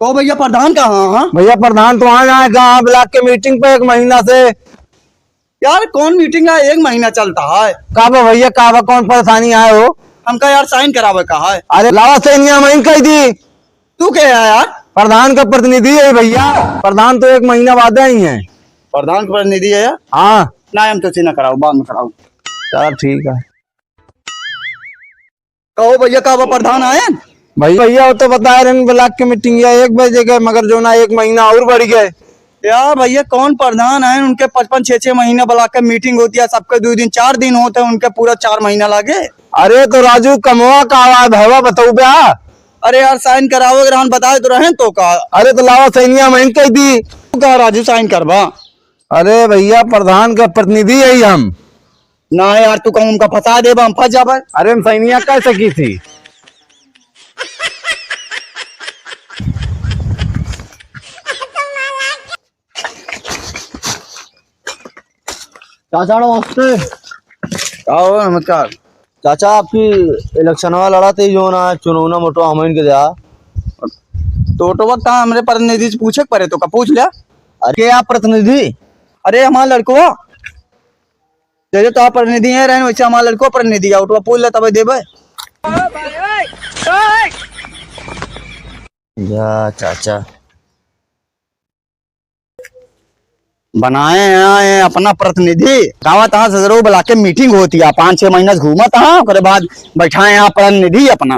तो भैया प्रधान कहाँ? हाँ भैया प्रधान तो आ जाएगा ब्लॉक के मीटिंग पे 1 महीना से। यार कौन मीटिंग है, 1 महीना चलता है। काबा भैया काबा कौन परेशानी आए हो? हमका यार साइन करावे कहा है। अरे लावा सैनिया महीन कही थी। तू क्या है यार? प्रधान का प्रतिनिधि है भैया। प्रधान तो 1 महीना बाद ही है। प्रधान का प्रतिनिधि है यार? हाँ ना हम तो सीना कराओ, बाद में कराओ। चल ठीक है। कहो भैया काबा प्रधान आए? भैया वो तो बता रहे ब्लॉक की मीटिंग है 1 बजे के, मगर जो ना 1 महीना और बढ़ गए। यार भैया कौन प्रधान है, उनके 55-6 महीने ब्लॉक के मीटिंग होती है, सबके 2 दिन 4 दिन होते हैं, उनके पूरा 4 महीना लागे। अरे तो राजू कमवा का आवाज भैया बताऊ ब्या। अरे यार साइन कराओ, अगर हम बताए तो रहे तो का। अरे तो लावा सैनिया महीन कही थी। तू कहा राजू साइन करवा? अरे भैया प्रधान का प्रतिनिधि है हम। ना यार तू कहूँ उनका फंसा दे, हम फंस जाबे। अरे हम सैनिया कह सकी थी। चाचा नमस्ते। आओ नमस्कार। चाचा आपकी इलेक्शन वाला लड़ा थी जो ना चुनाव मोटो हम के दिया। तो वक्त हमारे प्रतिनिधि से पूछे पड़े तो का पूछ लिया। अरे आप प्रतिनिधि? अरे हमारा लड़को जैसे तो आप प्रतिनिधि है रहे वैसे हमारा लड़को प्रतिनिधि है, उठवा पूछ ले तब देबे। जा चाचा बनाए हैं अपना प्रतिनिधि। गाँव तहाँ से जरूर बुला के मीटिंग होती है, 5-6 महीना घूमा तहाँ, उसके बाद बैठाए यहाँ प्रतिनिधि अपना।